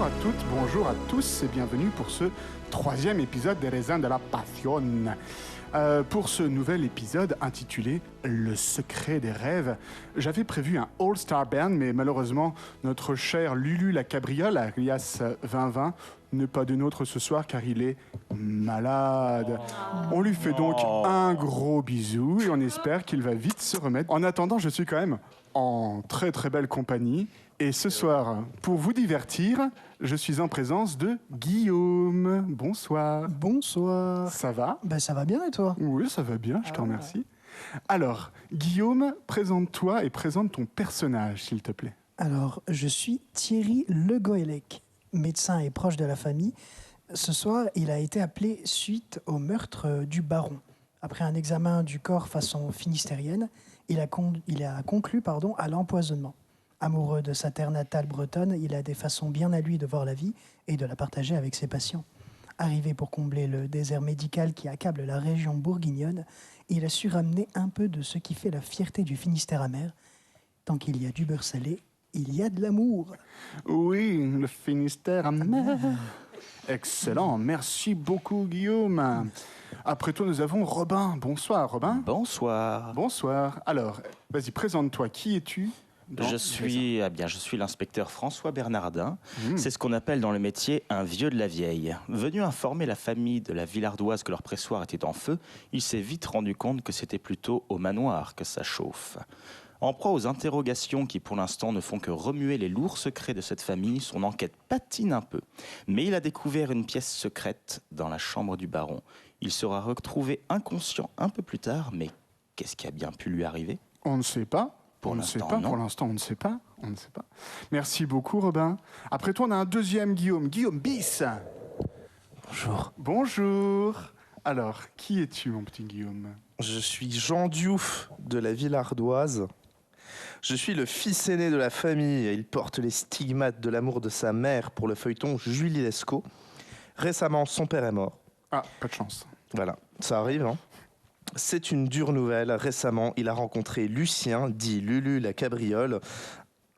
à toutes, bonjour à tous et bienvenue pour ce troisième épisode des Raisins de la Passion. Pour ce nouvel épisode intitulé Le secret des rêves, j'avais prévu un All-Star Band, mais malheureusement, notre cher Lulu la Cabriole, alias 2020, n'est pas de nôtre ce soir car il est malade. On lui fait donc un gros bisou et on espère qu'il va vite se remettre. En attendant, je suis quand même en très très belle compagnie. Et ce soir, pour vous divertir, je suis en présence de Guillaume. Bonsoir. Bonsoir. Ça va ? Ben, ça va bien et toi ? Oui, ça va bien, je te remercie. Alors, Guillaume, présente-toi et présente ton personnage, s'il te plaît. Alors, je suis Thierry Le Goélec, médecin et proche de la famille. Ce soir, il a été appelé suite au meurtre du baron. Après un examen du corps façon finistérienne, il a conclu à l'empoisonnement. Amoureux de sa terre natale bretonne, il a des façons bien à lui de voir la vie et de la partager avec ses patients. Arrivé pour combler le désert médical qui accable la région bourguignonne, il a su ramener un peu de ce qui fait la fierté du Finistère amer. Tant qu'il y a du beurre salé, il y a de l'amour. Oui, le Finistère amer. Excellent, merci beaucoup Guillaume. Après toi, nous avons Robin. Bonsoir Robin. Bonsoir. Bonsoir. Alors, vas-y, présente-toi. Qui es-tu ? Je suis l'inspecteur François Bernardin. C'est ce qu'on appelle dans le métier un vieux de la vieille. Venu informer la famille de la Villardoise que leur pressoir était en feu, il s'est vite rendu compte que c'était plutôt au manoir que ça chauffe. En proie aux interrogations qui pour l'instant ne font que remuer les lourds secrets de cette famille, son enquête patine un peu. Mais il a découvert une pièce secrète dans la chambre du baron. Il sera retrouvé inconscient un peu plus tard, mais qu'est-ce qui a bien pu lui arriver ? On ne sait pas. Pour l'instant, non. Pour l'instant, on ne sait pas. Merci beaucoup, Robin. Après toi, on a un deuxième Guillaume. Guillaume bis. Bonjour. Bonjour. Alors, qui es-tu, mon petit Guillaume ? Je suis Jean Diouf de la Villardoise. Je suis le fils aîné de la famille et il porte les stigmates de l'amour de sa mère pour le feuilleton Julie Lescaut. Récemment, son père est mort. Ah, pas de chance. Voilà, ça arrive, hein. C'est une dure nouvelle. Récemment, il a rencontré Lucien, dit Lulu la Cabriole,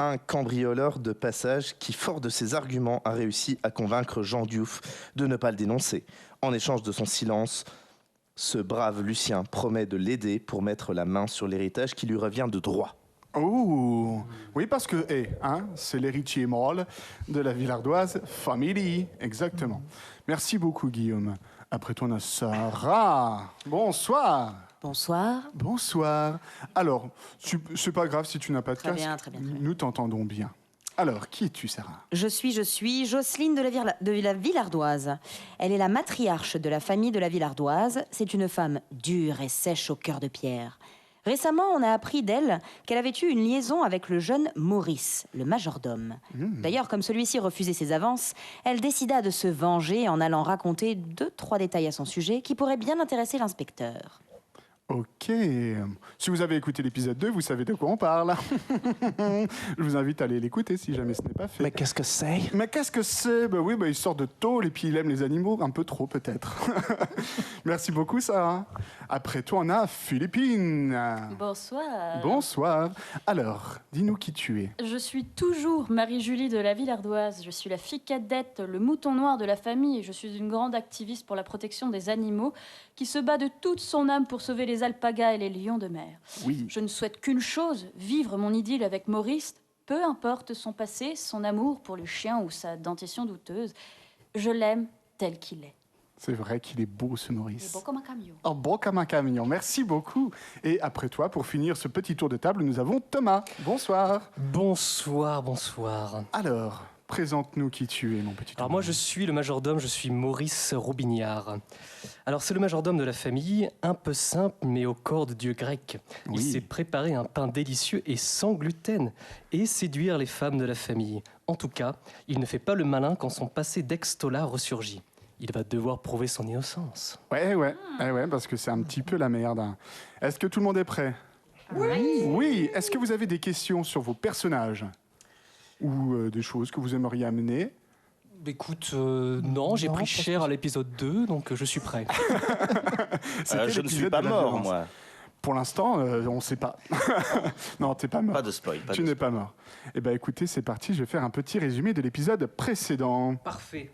un cambrioleur de passage qui, fort de ses arguments, a réussi à convaincre Jean Diouf de ne pas le dénoncer. En échange de son silence, ce brave Lucien promet de l'aider pour mettre la main sur l'héritage qui lui revient de droit. Oh, oui, parce que, c'est l'héritier mâle de la Villardoise Family. Exactement. Merci beaucoup, Guillaume. Après toi, on a Sarah. Bonsoir. Bonsoir. Bonsoir. Alors, c'est pas grave si tu n'as pas de casque. Très bien. Nous t'entendons bien. Alors, qui es-tu, Sarah ? Je suis Jocelyne de la Villardoise. Elle est la matriarche de la famille de la Villardoise. C'est une femme dure et sèche au cœur de pierre. Récemment, on a appris d'elle qu'elle avait eu une liaison avec le jeune Maurice, le majordome. D'ailleurs, comme celui-ci refusait ses avances, elle décida de se venger en allant raconter 2-3 détails à son sujet qui pourraient bien intéresser l'inspecteur. Ok. Si vous avez écouté l'épisode 2, vous savez de quoi on parle. Je vous invite à aller l'écouter si jamais ce n'est pas fait. Mais qu'est-ce que c'est ? Oui, il sort de tôle et puis il aime les animaux un peu trop peut-être. Merci beaucoup, Sarah. Après toi, on a Philippine. Bonsoir. Bonsoir. Alors, dis-nous qui tu es. Je suis toujours Marie-Julie de la Villardoise. Je suis la fille cadette, le mouton noir de la famille et je suis une grande activiste pour la protection des animaux qui se bat de toute son âme pour sauver les alpagas et les lions de mer. Oui. Je ne souhaite qu'une chose, vivre mon idylle avec Maurice, peu importe son passé, son amour pour le chien ou sa dentition douteuse. Je l'aime tel qu'il est. C'est vrai qu'il est beau, ce Il Maurice. est beau comme un camion. Oh, beau comme un camion. Merci beaucoup. Et après toi, pour finir ce petit tour de table, nous avons Thomas. Bonsoir. Bonsoir. Alors, présente-nous qui tu es, mon petit Thomas. Alors moi je suis le majordome, je suis Maurice Robignard. Alors c'est le majordome de la famille, un peu simple mais au corps de dieu grec. Il Oui. sait préparer un pain délicieux et sans gluten et séduire les femmes de la famille. En tout cas, il ne fait pas le malin quand son passé d'ex-tola ressurgit. Il va devoir prouver son innocence. Ouais, parce que c'est un petit peu la merde. Est-ce que tout le monde est prêt ? Oui. Est-ce que vous avez des questions sur vos personnages ? Ou des choses que vous aimeriez amener ? Écoute, non, j'ai pris cher à l'épisode 2, donc je suis prêt. C'était Je ne suis l'épisode pas de la mort, violence. moi. Pour l'instant, on ne sait pas. Non, t'es pas mort. Pas de spoil. Tu n'es pas mort. Eh bien, écoutez, c'est parti. Je vais faire un petit résumé de l'épisode précédent. Parfait.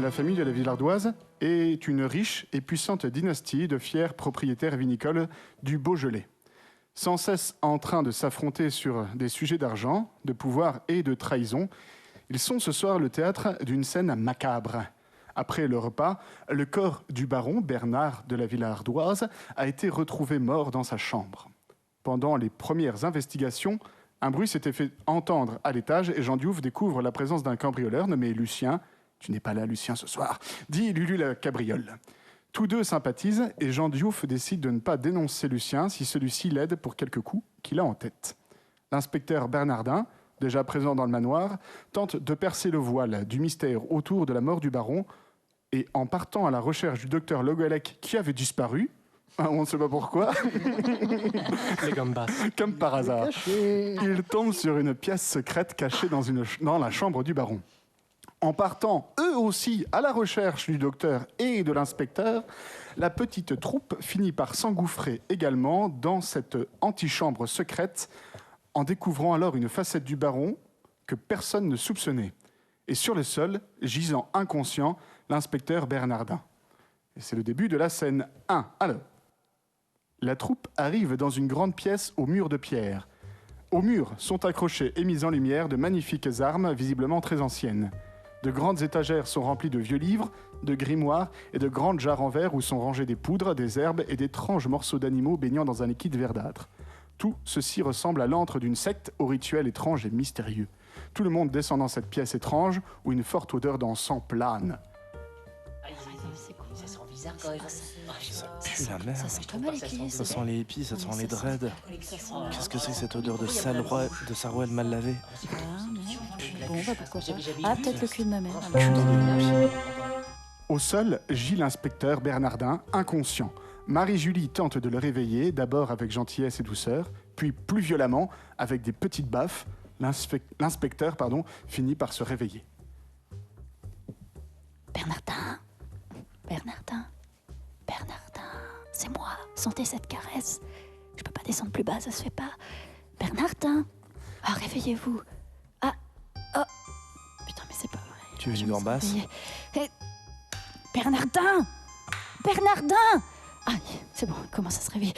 La famille de la Villardoise est une riche et puissante dynastie de fiers propriétaires vinicoles du Beaujolais. Sans cesse en train de s'affronter sur des sujets d'argent, de pouvoir et de trahison, ils sont ce soir le théâtre d'une scène macabre. Après le repas, le corps du baron Bernard de la Villardoise a été retrouvé mort dans sa chambre. Pendant les premières investigations, un bruit s'était fait entendre à l'étage et Jean Diouf découvre la présence d'un cambrioleur nommé Lucien. « Tu n'es pas là, Lucien, ce soir », dit Lulu la cabriole. Tous deux sympathisent et Jean Diouf décide de ne pas dénoncer Lucien si celui-ci l'aide pour quelques coups qu'il a en tête. L'inspecteur Bernardin, déjà présent dans le manoir, tente de percer le voile du mystère autour de la mort du baron et en partant à la recherche du docteur Le Goélec qui avait disparu, on ne sait pas pourquoi, Les gambas. comme par hasard, il tombe sur une pièce secrète cachée dans la chambre du baron. En partant eux aussi à la recherche du docteur et de l'inspecteur, la petite troupe finit par s'engouffrer également dans cette antichambre secrète en découvrant alors une facette du baron que personne ne soupçonnait. Et sur le sol, gisant inconscient, l'inspecteur Bernardin. Et c'est le début de la scène 1. Alors, la troupe arrive dans une grande pièce aux murs de pierre. Aux murs sont accrochées et mises en lumière de magnifiques armes, visiblement très anciennes. De grandes étagères sont remplies de vieux livres, de grimoires et de grandes jarres en verre où sont rangées des poudres, des herbes et d'étranges morceaux d'animaux baignant dans un liquide verdâtre. Tout ceci ressemble à l'antre d'une secte au rituel étrange et mystérieux. Tout le monde descend dans cette pièce étrange où une forte odeur d'encens plane. Ça sent bizarre quand même. Pue la merde. Ça sent pas mal éclairé. Ça sent les hippies, ça sent les dreads. Qu'est-ce que c'est que cette odeur de sarouel mal lavé? Bon, bah pourquoi pas. Ah, peut-être le cul de ma mère. Au sol gît l'inspecteur Bernardin, inconscient. Marie-Julie tente de le réveiller, d'abord avec gentillesse et douceur, puis plus violemment, avec des petites baffes. L'inspecteur finit par se réveiller. Bernardin, c'est moi. Sentez cette caresse. Je peux pas descendre plus bas, ça se fait pas. Bernardin, ah, réveillez-vous. Ah, oh, putain, mais c'est pas vrai. Tu veux Je du me suis gambas? réveillée. Bernardin, ah, c'est bon, il commence à se réveiller.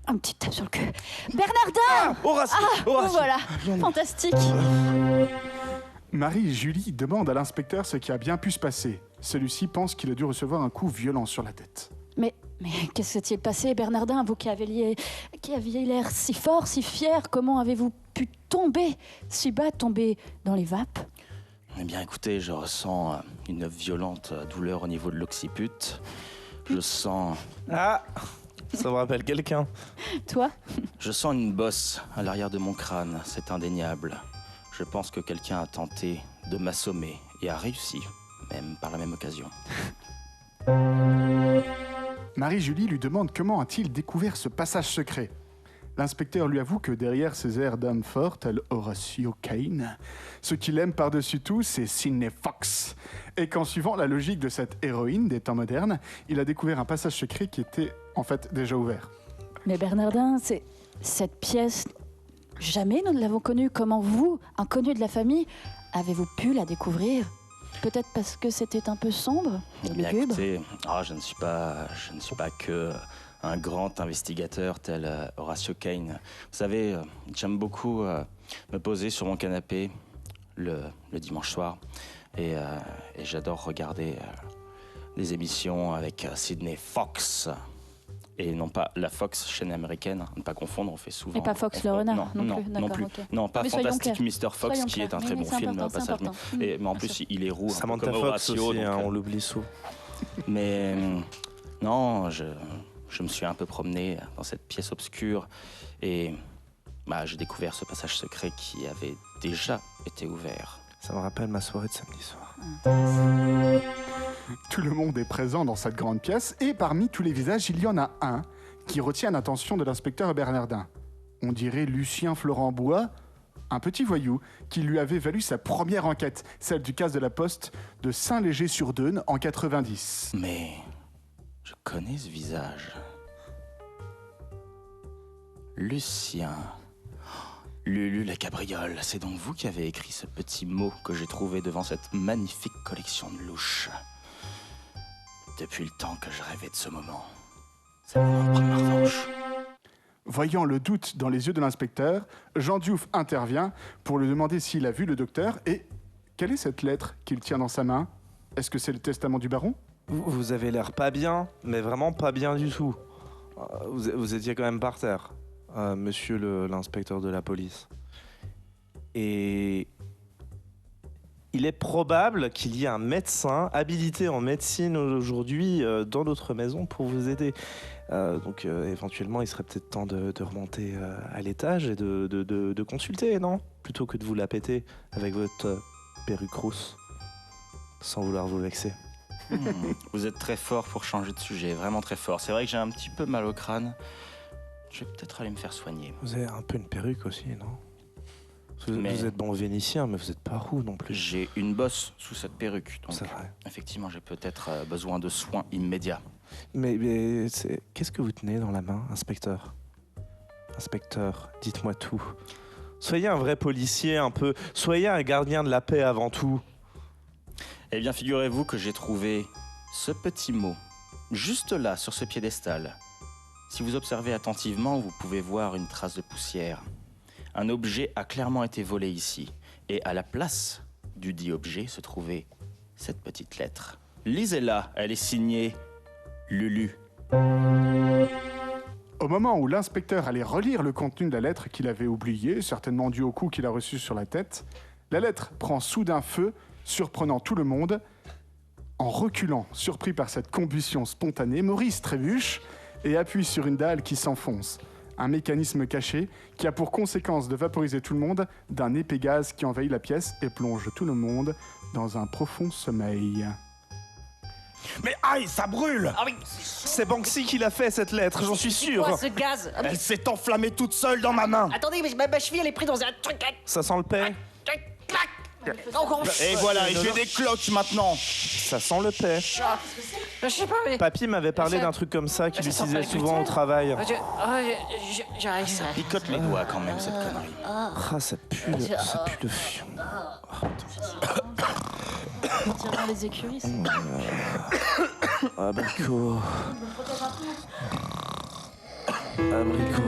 Un petit tape sur le cul. Bernardin, Horacio, voilà, fantastique. Marie-Julie demande à l'inspecteur ce qui a bien pu se passer. Celui-ci pense qu'il a dû recevoir un coup violent sur la tête. Mais qu'est-ce qui s'est passé, Bernardin? Vous qui aviez l'air si fort, si fier, comment avez-vous pu tomber si bas, tomber dans les vapes? Eh bien, écoutez, je ressens une violente douleur au niveau de l'occiput. Je sens Ça me rappelle quelqu'un. Toi? Je sens une bosse à l'arrière de mon crâne, c'est indéniable. Je pense que quelqu'un a tenté de m'assommer et a réussi, même par la même occasion. Marie-Julie lui demande comment a-t-il découvert ce passage secret. L'inspecteur lui avoue que derrière ses airs d'homme fort, tel Horatio Kane, ce qu'il aime par-dessus tout, c'est Sidney Fox. Et qu'en suivant la logique de cette héroïne des temps modernes, il a découvert un passage secret qui était en fait déjà ouvert. Mais Bernardin, c'est cette pièce, jamais nous ne l'avons connue. Comment vous, inconnu de la famille, avez-vous pu la découvrir? Peut-être parce que c'était un peu sombre et Bien, lugubre. écoutez, je ne suis pas que un grand investigateur tel Horatio Kane. Vous savez, j'aime beaucoup me poser sur mon canapé le dimanche soir et j'adore regarder des émissions avec Sidney Fox. Et non pas la Fox, chaîne américaine, ne pas confondre, on fait souvent... Et pas Fox le renard non plus, d'accord, plus. ok. Non, pas Mais soyons Fantastic clairs. Mr. Fox, Soyons qui est un clairs. très Oui, bon c'est film, important, c'est passage. important. Mais en plus, il est roux, un peu Samantha comme Fox Horatio. aussi, donc, on l'oublie souvent. Mais non, je me suis un peu promené dans cette pièce obscure et j'ai découvert ce passage secret qui avait déjà été ouvert. Ça me rappelle ma soirée de samedi soir. Tout le monde est présent dans cette grande pièce et parmi tous les visages, il y en a un qui retient l'attention de l'inspecteur Bernardin. On dirait Lucien Florent Bois, un petit voyou qui lui avait valu sa première enquête, celle du casse de la Poste de Saint-Léger-sur-Deûne en 90. Mais je connais ce visage. Lucien. Lulu la cabriole, c'est donc vous qui avez écrit ce petit mot que j'ai trouvé devant cette magnifique collection de louches. Depuis le temps que je rêvais de ce moment. Ça va me prendre ma revanche. Voyant le doute dans les yeux de l'inspecteur, Jean Diouf intervient pour lui demander s'il a vu le docteur et quelle est cette lettre qu'il tient dans sa main? Est-ce que c'est le testament du baron? Vous avez l'air pas bien, mais vraiment pas bien du tout. Vous étiez quand même par terre, monsieur l'inspecteur de la police. Et il est probable qu'il y ait un médecin habilité en médecine aujourd'hui dans notre maison pour vous aider. Donc éventuellement, il serait peut-être temps de remonter à l'étage et de consulter, non? Plutôt que de vous la péter avec votre perruque rousse, sans vouloir vous vexer. Vous êtes très fort pour changer de sujet, vraiment très fort. C'est vrai que j'ai un petit peu mal au crâne. Je vais peut-être aller me faire soigner. Vous avez un peu une perruque aussi, non? Vous Mais- êtes bon vénissien, mais vous n'êtes pas roux non plus. J'ai une bosse sous cette perruque, donc C'est vrai. effectivement j'ai peut-être besoin de soins immédiats. Mais qu'est-ce que vous tenez dans la main, inspecteur? Inspecteur, dites-moi tout. Soyez un vrai policier un peu. Soyez un gardien de la paix avant tout. Eh bien, figurez-vous que j'ai trouvé ce petit mot, juste là, sur ce piédestal. Si vous observez attentivement, vous pouvez voir une trace de poussière. Un objet a clairement été volé ici. Et à la place du dit objet se trouvait cette petite lettre. Lisez-la, elle est signée Lulu. Au moment où l'inspecteur allait relire le contenu de la lettre qu'il avait oublié, certainement dû au coup qu'il a reçu sur la tête, la lettre prend soudain feu, surprenant tout le monde. En reculant, surpris par cette combustion spontanée, Maurice trébuche et appuie sur une dalle qui s'enfonce. Un mécanisme caché qui a pour conséquence de vaporiser tout le monde d'un épais gaz qui envahit la pièce et plonge tout le monde dans un profond sommeil. Mais aïe, ça brûle! Ah oui, C'est Banksy qui l'a fait cette lettre, j'en suis sûr. quoi ce gaz? Ah, mais- Elle s'est enflammée toute seule dans ma main! Attendez, mais ma cheville elle est prise dans un truc. Ça sent le paix. Clac. Encore. Et voilà, et j'ai des cloques maintenant! Ça sent le paix. Je sais pas, mais. Papy m'avait parlé d'un truc comme ça qu'il utilisait souvent au travail. J'arrive ça. Picote les doigts quand même, cette connerie. Ah, ça pue le fion. Tirant les écuries. Abricot. Abricot.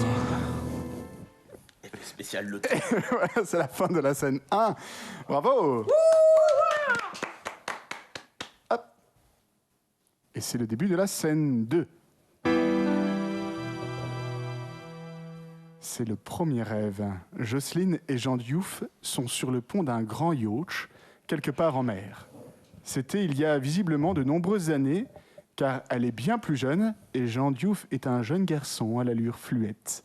Spécial le Voilà, c'est la fin de la scène 1. Bravo! Hop. Et c'est le début de la scène 2. C'est le premier rêve. Jocelyne et Jean Diouf sont sur le pont d'un grand yacht, quelque part en mer. C'était il y a visiblement de nombreuses années, car elle est bien plus jeune et Jean Diouf est un jeune garçon à l'allure fluette.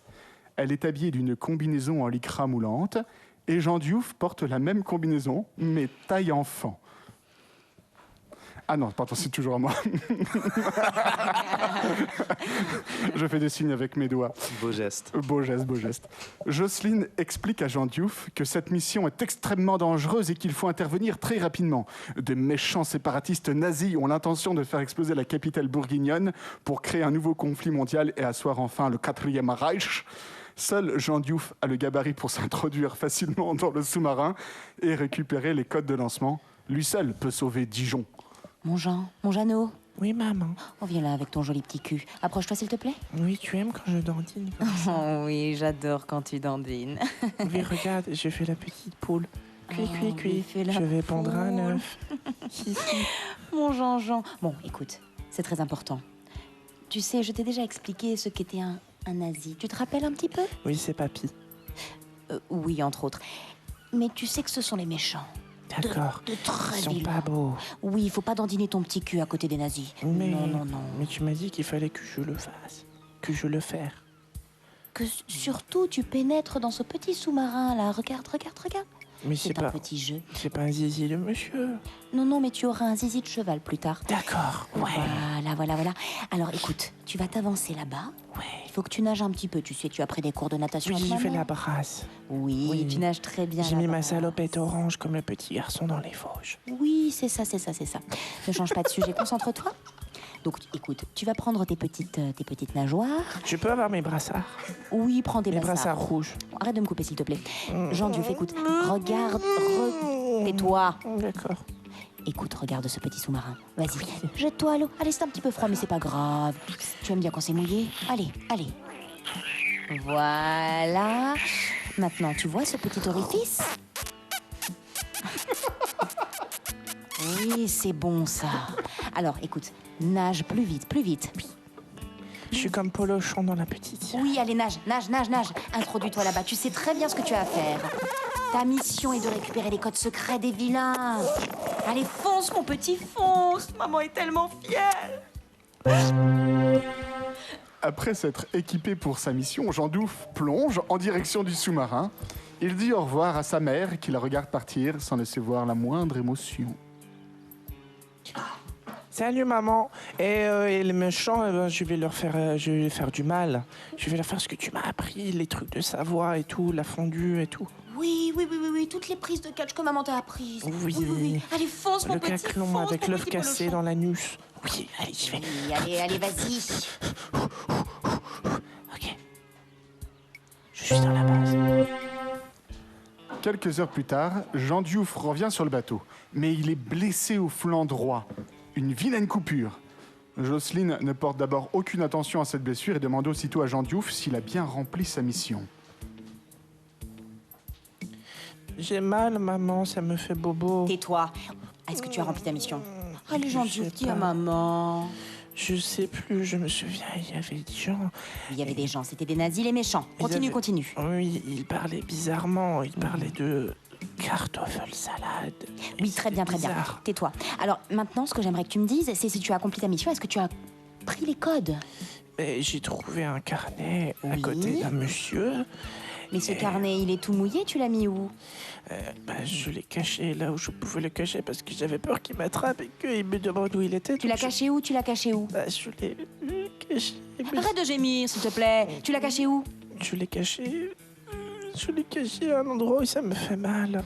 Elle est habillée d'une combinaison en lycra moulante et Jean Diouf porte la même combinaison, mais taille enfant. Ah non, pardon, c'est toujours à moi. Je fais des signes avec mes doigts. Beau geste. Beau geste, beau geste. Jocelyne explique à Jean Diouf que cette mission est extrêmement dangereuse et qu'il faut intervenir très rapidement. Des méchants séparatistes nazis ont l'intention de faire exploser la capitale bourguignonne pour créer un nouveau conflit mondial et asseoir enfin le 4e Reich. Seul Jean Diouf a le gabarit pour s'introduire facilement dans le sous-marin et récupérer les codes de lancement. Lui seul peut sauver Dijon. Mon Jean, mon Jeannot. Oui, maman. Oh, viens là avec ton joli petit cul. Approche-toi, s'il te plaît. Oui, tu aimes quand je dandine comme ça. Oh oui, j'adore quand tu dandines. Oui, regarde, je fais la petite poule. Cui, Oh, cui, cui. fais la Je vais pondre un poule. œuf. Si, si. Mon Jean-Jean. Bon, écoute, c'est très important. Tu sais, je t'ai déjà expliqué ce qu'était un nazi. Tu te rappelles un petit peu? Oui, c'est papy. Oui, entre autres. Mais tu sais que ce sont les méchants. D'accord. De très Ils sont vilains. pas beaux. Oui, il faut pas dandiner ton petit cul à côté des nazis. Mais... Non, non, non. Mais tu m'as dit qu'il fallait que je le fasse. Que je le fasse. Que surtout tu pénètres dans ce petit sous-marin là. Regarde, regarde, regarde. Mais c'est C'est un pas... petit jeu. C'est pas un zizi de monsieur. Non, non, mais tu auras un zizi de cheval plus tard. D'accord, ouais. Voilà, voilà, voilà. Alors écoute, tu vas t'avancer là-bas. Ouais. Il faut que tu nages un petit peu. Tu sais, tu as pris des cours de natation. Oui, avec j'ai fait maman. la brasse. Oui, Oui. tu nages très bien. J'ai mis là-bas. ma salopette orange comme le petit garçon dans les Vosges. Oui, c'est ça, c'est ça, c'est ça. Ne change pas de sujet, concentre-toi. Donc, écoute, tu vas prendre tes petites nageoires. Je peux avoir mes brassards? Oui, prends tes Mes brassards. brassards rouges. Arrête de me couper, s'il te plaît. Jean Diouf, écoute, regarde, tais-toi. D'accord. Écoute, regarde ce petit sous-marin. Vas-y, jette-toi à l'eau. Allez, c'est un petit peu froid, mais c'est pas grave. Tu aimes bien quand c'est mouillé? Allez, allez. Voilà. Maintenant, tu vois ce petit orifice? Oui, c'est bon ça. Alors, écoute, nage plus vite, plus vite. Je suis comme Polochon dans la petite. Oui, allez, nage. Introduis-toi là-bas, tu sais très bien ce que tu as à faire. Ta mission est de récupérer les codes secrets des vilains. Allez, fonce, mon petit, fonce. Maman est tellement fière. Après s'être équipé pour sa mission, Jean Diouf plonge en direction du sous-marin. Il dit au revoir à sa mère qui la regarde partir sans laisser voir la moindre émotion. Salut maman. Et les méchants, je vais leur faire du mal. Je vais leur faire ce que tu m'as appris, les trucs de Savoie et tout, la fondue et tout. Oui, toutes les prises de catch que maman t'a apprises. Oui. Allez, fonce, mon Le petit, caclon fonce, avec mon l'œuf petit cassé Polochon. dans l'anus. Oui, allez, j'y vais. Oui, allez, vas-y. Ok. Je suis dans la base. Quelques heures plus tard, Jean Diouf revient sur le bateau, mais il est blessé au flanc droit. Une vilaine coupure. Jocelyne ne porte d'abord aucune attention à cette blessure et demande aussitôt à Jean Diouf s'il a bien rempli sa mission. J'ai mal, maman, ça me fait bobo. Tais-toi. Est-ce que tu as rempli ta mission? Allez, Jean Je sais Diouf, dis à pas. maman. Je sais plus, je me souviens, il y avait des gens. Il y avait des gens, c'était des nazis, les méchants. Continue. Oui, ils parlaient bizarrement, ils parlaient de Kartoffelsalade. Oui, très bien. Bizarre. Tais-toi. Alors, maintenant, ce que j'aimerais que tu me dises, c'est si tu as accompli ta mission, est-ce que tu as pris les codes? Et j'ai trouvé un carnet à Oui. côté d'un monsieur. Mais ce carnet, il est tout mouillé, tu l'as mis où? Je l'ai caché là où je pouvais le cacher parce que j'avais peur qu'il m'attrape et qu'il me demande où il était. Tu l'as donc caché où? Je l'ai caché. mais Arrête de gémir, s'il te plaît. Tu l'as caché où? Je l'ai caché. Je l'ai caché à un endroit où ça me fait mal.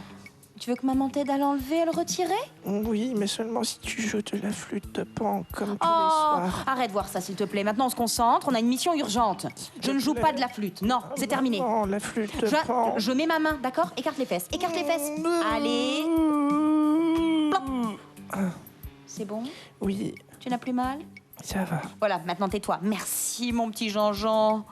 Tu veux que maman t'aide à l'enlever, à le retirer? Oui, mais seulement si tu joues de la flûte de Pan comme tous les Oh, soirs. arrête de voir ça, s'il te plaît. Maintenant, on se concentre. On a une mission urgente. Je ne joue pas de la flûte. Non, c'est terminé. Non, la flûte de Pan. Je mets ma main, d'accord? Écarte les fesses. Allez. Plop. C'est bon? Oui, Tu n'as plus mal? ça va. Voilà, maintenant tais-toi. Merci, mon petit Jean-Jean.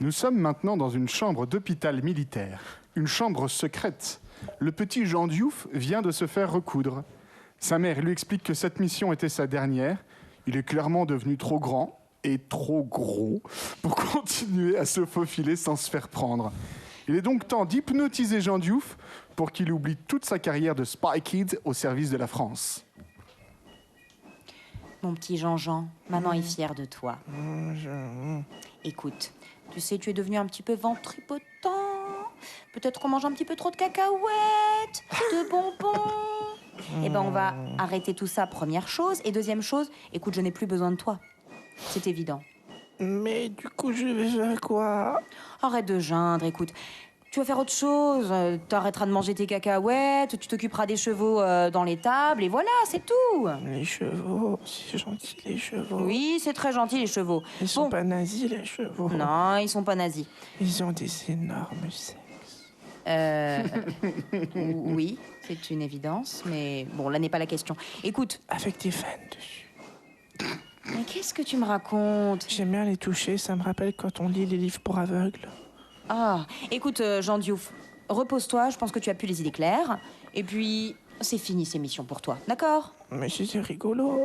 Nous sommes maintenant dans une chambre d'hôpital militaire, une chambre secrète. Le petit Jean Diouf vient de se faire recoudre. Sa mère lui explique que cette mission était sa dernière. Il est clairement devenu trop grand et trop gros pour continuer à se faufiler sans se faire prendre. Il est donc temps d'hypnotiser Jean Diouf pour qu'il oublie toute sa carrière de Spy Kid au service de la France. Mon petit Jean-Jean, maman est fière de toi. Écoute, tu sais, tu es devenu un petit peu ventripotent. Peut-être qu'on mange un petit peu trop de cacahuètes, de bonbons. Eh ben, on va arrêter tout ça, première chose. Et deuxième chose, écoute, je n'ai plus besoin de toi. C'est évident. Mais du coup, je vais faire quoi? Arrête de geindre, écoute. Tu vas faire autre chose. T'arrêteras de manger tes cacahuètes, tu t'occuperas des chevaux dans l'étable, et voilà, c'est tout. Les chevaux, c'est gentil, les chevaux. Oui, c'est très gentil, les chevaux. Ils sont Bon. pas nazis, les chevaux. Non, ils sont pas nazis. Ils ont des énormes sexes. Oui, c'est une évidence, mais bon, là n'est pas la question. Écoute, Avec des fans dessus. mais qu'est-ce que tu me racontes? J'aime bien les toucher, ça me rappelle quand on lit les livres pour aveugles. Ah, écoute, Jean Diouf, repose-toi, je pense que tu as plus les idées claires. Et puis, c'est fini ces missions pour toi, d'accord? Mais c'était rigolo.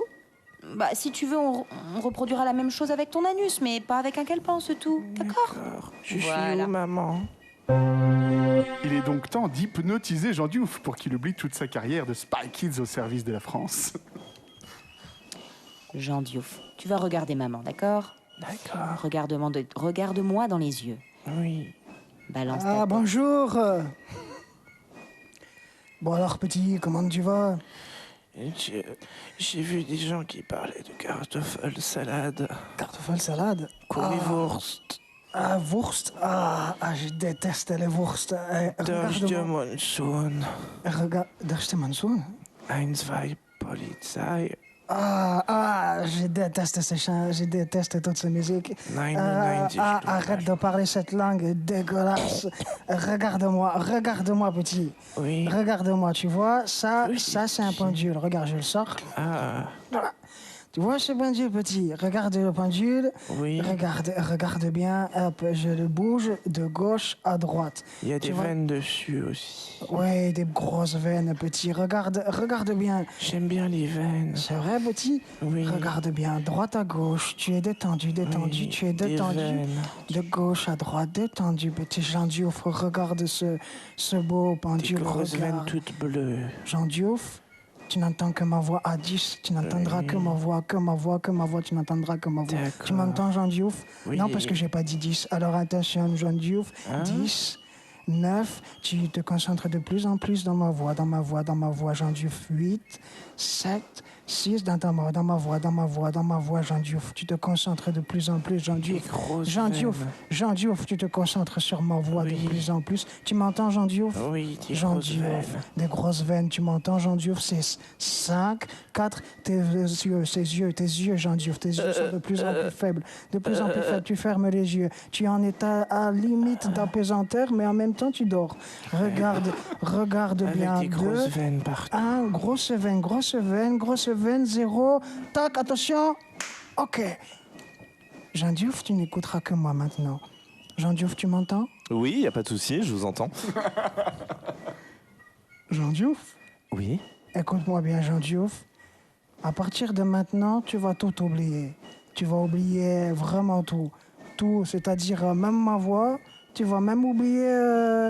Bah, si tu veux, on reproduira la même chose avec ton anus, mais pas avec un calepin, c'est tout, d'accord? Je suis Voilà. où, maman? Il est donc temps d'hypnotiser Jean Diouf pour qu'il oublie toute sa carrière de Spy Kids au service de la France. Jean Diouf, tu vas regarder maman, d'accord? D'accord. Regarde-moi dans les yeux. Oui. Balance ta Ah, tête. bonjour. Bon alors, petit, comment tu vas? J'ai vu des gens qui parlaient de Kartoffelsalade. Kartoffelsalade? Currywurst. Ah, Wurst? Je déteste les Wurst. Durch die Monsun. Regarde, durch die Monsun? Ein, zwei, Polizei. Je déteste ces chants, je déteste toutes ces musiques. Nein, nein, Arrête de parler cette langue dégueulasse. Regarde-moi, petit. Oui. Regarde-moi, tu vois, ça c'est un pendule. Regarde, je le sors. Voilà. Tu vois ce pendule, petit? Regarde le pendule. Oui. Regarde bien. Hop, je le bouge de gauche à droite. Il y a des Tu vois? veines dessus aussi. Ouais, des grosses veines, petit. Regarde bien. J'aime bien les veines. C'est vrai, petit? Oui. Regarde bien, droite à gauche. Tu es détendu, Oui, tu es des détendu. veines. De gauche à droite, détendu, petit Jean Diouf. Regarde ce beau Des pendule. grosses veines Regarde. toutes bleues. Jean Diouf, tu n'entends que ma voix à 10. Tu n'entendras que ma voix, tu n'entendras que ma voix. D'accord. Tu m'entends, Jean Diouf? Oui. Non, parce que j'ai pas dit 10. Alors attention, Jean Diouf. 10, 9, tu te concentres de plus en plus dans ma voix, Jean Diouf. 8, 7, 6, dans ma voix, Jean Diouf. Tu te concentres de plus en plus, Jean Diouf. Jean Diouf, tu te concentres sur ma voix de plus en plus. Tu m'entends, Jean Diouf? Oui, des Jean grosses Diouf, veines. des grosses veines, tu m'entends, Jean Diouf? C'est 5, 4, tes yeux, Jean Diouf, tes yeux sont de plus en plus faibles, tu fermes les yeux, tu es en état à limite d'apesanteur, mais en même temps tu dors. Regarde bien. Avec des grosses 2, veines partout. 1, grosse veine, 0, tac, attention, ok. Jean Diouf, tu n'écouteras que moi maintenant. Jean Diouf, tu m'entends? Oui, y a pas de souci, je vous entends. Jean Diouf? Oui. Écoute-moi bien, Jean Diouf. À partir de maintenant, tu vas tout oublier. Tu vas oublier vraiment tout. Tout, c'est-à-dire même ma voix. Tu vas même oublier,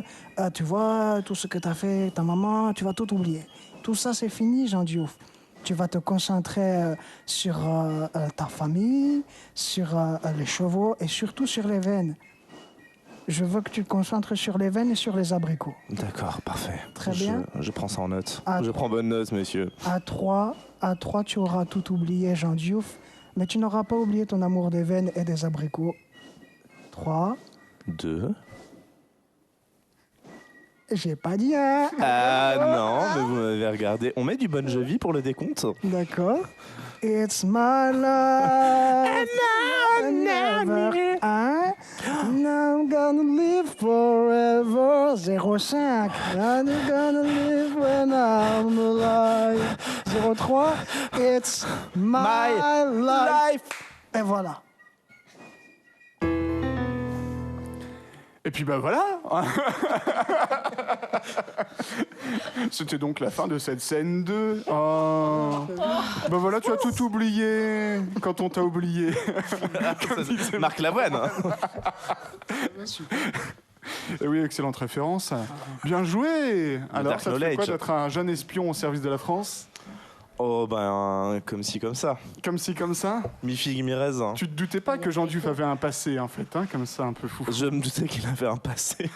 tu vois, tout ce que tu as fait, ta maman, tu vas tout oublier. Tout ça, c'est fini, Jean Diouf. Tu vas te concentrer sur ta famille, sur les chevaux et surtout sur les veines. Je veux que tu te concentres sur les veines et sur les abricots. D'accord, parfait. Très bien. Je prends ça en note. Ah. Je prends bonne note, monsieur. À 3, tu auras tout oublié, Jean Diouf, mais tu n'auras pas oublié ton amour des veines et des abricots. 3. 2. J'ai pas dit un. Ah non, mais vous m'avez regardé. On met du Bon Jovi pour le décompte? D'accord. It's my life. And never I. And I'm gonna live forever. 05. I'm gonna live when I'm alive. 03. It's my life. Et voilà. Et puis bah voilà. C'était donc la fin de cette scène 2. Oh. Bah voilà, tu as tout oublié quand on t'a oublié. Marc Lavoine. Hein. Et oui, excellente référence. Bien joué. Alors, Dark ça te fait quoi Knowledge. d'être un jeune espion au service de la France? Oh ben, comme ci, comme ça. Comme ci, comme ça. Mi-figue, mi-raisin. Tu te doutais pas que Jean Diouf avait un passé, en fait, hein, comme ça, un peu fou. Je me doutais qu'il avait un passé,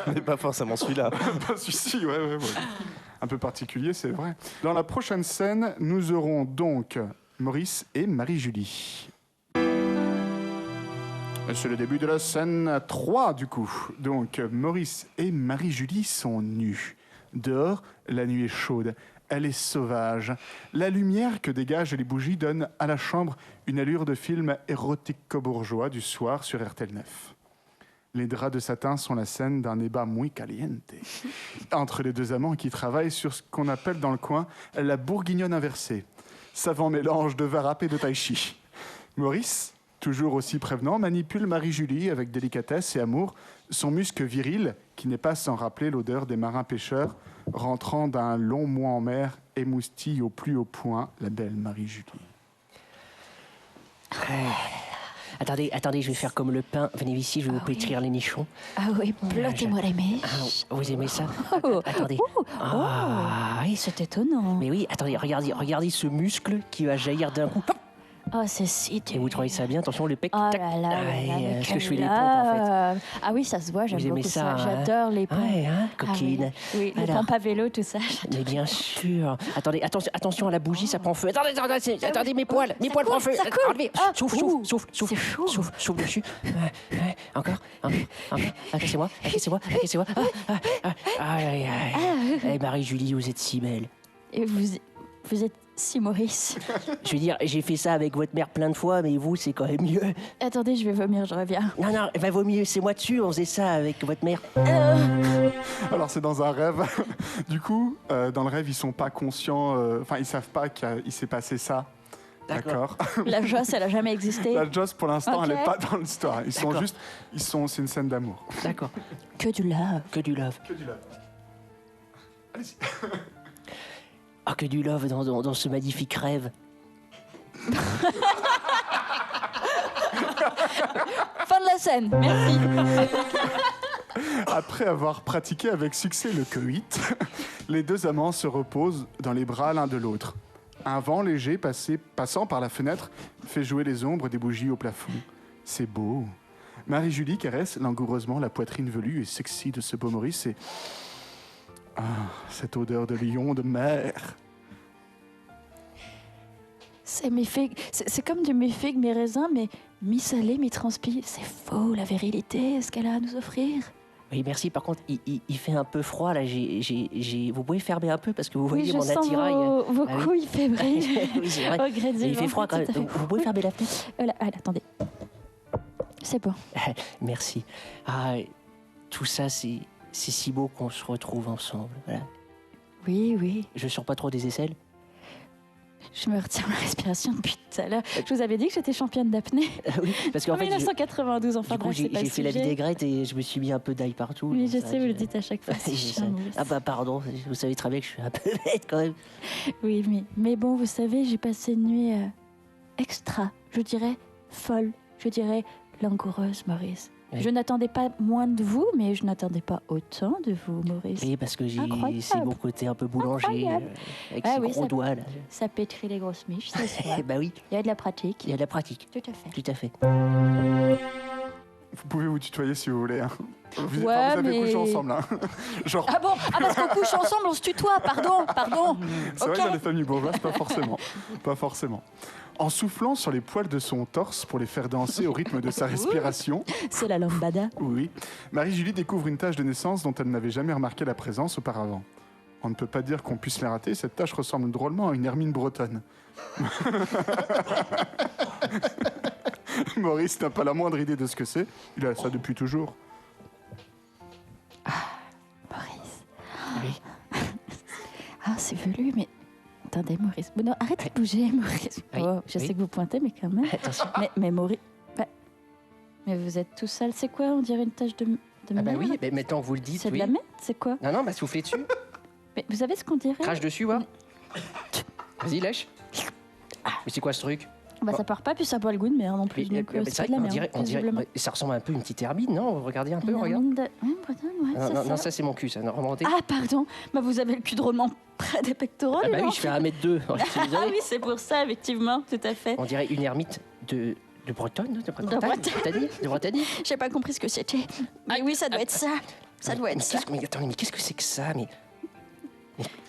mais pas forcément celui-là. Pas celui-ci, ouais. Un peu particulier, c'est vrai. Dans la prochaine scène, nous aurons donc Maurice et Marie-Julie. C'est le début de la scène 3, du coup. Donc, Maurice et Marie-Julie sont nus. Dehors, la nuit est chaude. Elle est sauvage. La lumière que dégagent les bougies donne à la chambre une allure de film érotico-bourgeois du soir sur RTL9. Les draps de satin sont la scène d'un débat muy caliente entre les deux amants qui travaillent sur ce qu'on appelle dans le coin la bourguignonne inversée. Savant mélange de vin râpé et de tai chi. Maurice, toujours aussi prévenant, manipule Marie-Julie avec délicatesse et amour, son muscle viril, qui n'est pas sans rappeler l'odeur des marins pêcheurs, rentrant d'un long mois en mer, émoustille au plus haut point la belle Marie-Julie. Attendez, je vais faire comme le pain. Venez ici, je vais vous pétrir les nichons. Ah oui, plottez-moi les mèches. Ah, vous aimez ça? Oh, Attendez. oui, c'est étonnant. Mais oui, attendez, regardez ce muscle qui va jaillir d'un coup. Oh, c'est si Et dur. vous trouvez ça bien? Attention, le pec. Oh tac. là là, Ah, mais est-ce que je fais quelle les pompes, en fait? Ah oui, ça se voit, j'aime Vous aimez beaucoup ça, ça. hein? J'adore les pompes. Ouais, hein, Ah coquine. oui, les Alors. pompes à vélo, tout ça. Mais bien sûr. Attendez, attention à la bougie, ça prend feu. Attendez, mes poils prennent feu. ça coule. Enlevez. Ah, Souffle c'est chaud. souffle dessus. Encore. Agressez-moi. Aïe. Eh, Marie-Julie, vous êtes si belle. Et vous Vous êtes si Maurice. Je veux dire, j'ai fait ça avec votre mère plein de fois, mais vous, c'est quand même mieux. Attendez, je vais vomir, je reviens. Non, bah, vaut mieux, c'est moi dessus, on faisait ça avec votre mère. Alors c'est dans un rêve. Du coup, dans le rêve, ils sont pas conscients, ils savent pas qu'il s'est passé ça. D'accord. La josse, elle a jamais existé. La Joss, pour l'instant, elle Ok. est pas dans l'histoire. D'accord. C'est une scène d'amour. D'accord. Que du love. Que du love. Que du love. Allez-y. Ah, que du love dans ce magnifique rêve. Fin de la scène, merci. Après avoir pratiqué avec succès le que-huit, les deux amants se reposent dans les bras l'un de l'autre. Un vent léger passant par la fenêtre fait jouer les ombres des bougies au plafond. C'est beau. Marie-Julie caresse langoureusement la poitrine velue et sexy de ce beau Maurice et... Ah, cette odeur de lion de mer. C'est mes figues. C'est comme du mes figues, mes raisins, mais mi-salé, mi-transpi. C'est faux, la virilité, ce qu'elle a à nous offrir. Oui, merci. Par contre, il fait un peu froid, là. Vous pouvez fermer un peu parce que vous voyez Oui, je mon sens attirail. vos Ah oui. couilles fébriles. Oui, c'est vrai. Au gré du Et il fait vent, froid quand même. tout à fait. Vous pouvez fermer la fenêtre? Voilà, attendez. C'est bon. Merci. Ah, tout ça, c'est si beau qu'on se retrouve ensemble. Voilà. Oui, oui. Je sors pas trop des aisselles? Je me retiens ma respiration depuis tout à l'heure. Je vous avais dit que j'étais championne d'apnée. Oui, parce qu'en En fait, 1992, enfin du coup, bref, c'est pas j'ai le fait la sujet. vinaigrette et je me suis mis un peu d'ail partout. Oui, donc je ça, sais, vous le dites à chaque fois. c'est Je chiant, sais. Maurice. Ah bah pardon, vous savez très bien que je suis un peu bête quand même. Oui, mais bon, vous savez, j'ai passé une nuit extra, je dirais folle, je dirais langoureuse, Maurice. Oui. Je n'attendais pas moins de vous, mais je n'attendais pas autant de vous, Maurice. Oui, parce que j'ai Incroyable. c'est mon côté un peu boulanger, Incroyable. avec Ah ces oui, gros ça- doigts là. Ça pétrit les grosses miches, c'est sûr. Eh bah oui, Il y a de la pratique. il y a de la pratique, Tout à fait. tout à fait. Vous pouvez vous tutoyer si vous voulez. Hein. Vous, Ouais, vous avez mais- couché ensemble. Hein. Genre, Ah bon? Ah parce qu'on couche ensemble, on se tutoie, pardon. c'est vrai ok. que dans les familles bourgeoises, pas forcément. Pas forcément. En soufflant sur les poils de son torse pour les faire danser au rythme de sa respiration, C'est la lambada. oui, Marie-Julie découvre une tache de naissance dont elle n'avait jamais remarqué la présence auparavant. On ne peut pas dire qu'on puisse la rater, cette tache ressemble drôlement à une hermine bretonne. Maurice n'a pas la moindre idée de ce que c'est. Il a ça depuis toujours. Maurice. Oui. Ah, c'est velu, mais... Attendez, Maurice. Bon, non, arrête de bouger, Maurice. Oui, Oh, je oui. sais que vous pointez, mais quand même. Attention. Mais Maurice... bah, mais vous êtes tout seul, c'est quoi? On dirait une tache de Ah bah merde. oui, mais maintenant que vous le dites, C'est de oui. la merde, c'est quoi? Non, bah soufflez dessus, Mais vous savez ce qu'on dirait? crache dessus, voir. Vas-y, lèche. Ah. Mais c'est quoi ce truc? Bah ça part pas, puis ça boit le goût de merde en plus, donc mais c'est de la on merde, dirait, visiblement. ça ressemble un peu à une petite hermine, non? Regardez un peu, Une regarde. hermine de... Bretonne, ouais, Non, c'est non, ça. non, ça c'est mon cul, ça. Non, remontez. Ah, pardon. Bah vous avez le cul drôlement près des pectoraux, Ah bah non? oui, je fais 1m2. Je suis Ah désolé. oui, c'est pour ça, effectivement, tout à fait. On dirait une ermite de Bretonne, de Bretagne, Bretagne. de Bretagne. J'ai pas compris ce que c'était. Mais oui, ça doit être ça. Ça doit être ça. Mais attendez, mais qu'est-ce que c'est que ça? Mais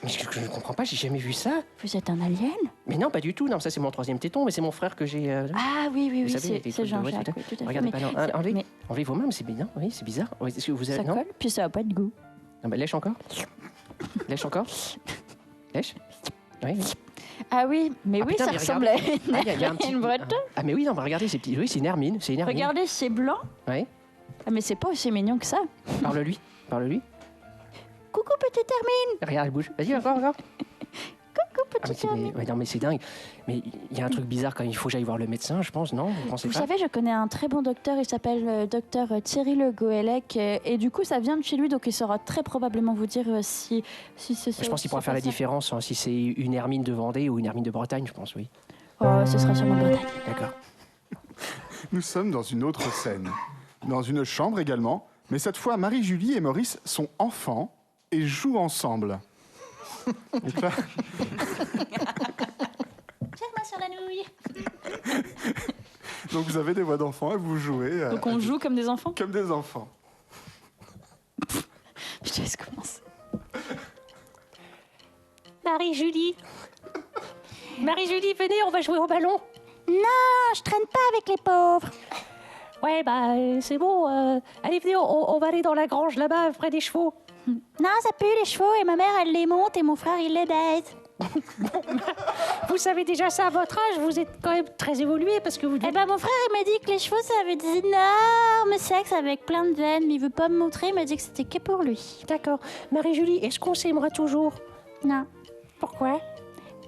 je ne comprends pas, j'ai jamais vu ça. Vous êtes un alien? Mais non, pas du tout. Non, ça c'est mon troisième téton, mais c'est mon frère que j'ai. Ah oui, oui, Vous oui, savez, les c'est trucs de- Jean-Jacques, ouais, oui, tout à fait. Regardez Mais pas, non. ça- Enlevez, mais enlevez vos mains, mais c'est bien. Oui, c'est bizarre. Oui, est-ce que vous avez. ça Non, colle, puis ça a pas de goût. non bah, lèche encore. Lèche encore. Lèche. Oui, oui. Ah oui, mais Ah, oui, putain, ça mais ressemble à regardez. Ah, il y a un petit. une bretonne. Ah, mais oui, non, bah, regardez, c'est petit. Oui, c'est une hermine. C'est une hermine. Regardez, c'est blanc. Oui. Ah mais c'est pas aussi mignon que ça. Parle-lui. Parle-lui. Coucou petite hermine. Regarde, elle bouge. Vas-y, encore, encore. Coucou Ah, mais petite c'est, hermine. ouais, non, mais c'est dingue. Mais il y a un truc bizarre quand il faut que j'aille voir le médecin, je pense, non? Vous pensez Vous pas? savez, je connais un très bon docteur, il s'appelle docteur Thierry Le Goélec, et du coup, ça vient de chez lui, donc il saura très probablement vous dire si c'est ça. Je pense qu'il pourra faire la différence hein, si c'est une hermine de Vendée ou une hermine de Bretagne, je pense, oui. Oh, ce sera sûrement Bretagne. D'accord. Nous sommes dans une autre scène. Dans une chambre également. Mais cette fois, Marie-Julie et Maurice sont enfants et jouent ensemble. Donc là, Tire-moi sur la nouille. donc vous avez des voix d'enfants et vous jouez Donc on joue comme des enfants. comme des enfants. Je te laisse commencer. Marie-Julie. Marie-Julie, venez, on va jouer au ballon. Non, je traîne pas avec les pauvres. Ouais, bah, c'est bon. Allez, venez, on va aller dans la grange là-bas, près des chevaux. Non, ça pue les chevaux, et ma mère, elle les monte, et mon frère, il les baise. Vous savez déjà ça à votre âge, vous êtes quand même très évolué parce que vous... Eh ben, mon frère, il m'a dit que les chevaux, ça avait des énormes sexes avec plein de veines, mais il veut pas me montrer, il m'a dit que c'était que pour lui. D'accord. Marie-Julie, est-ce qu'on s'aimera toujours? Non, Pourquoi?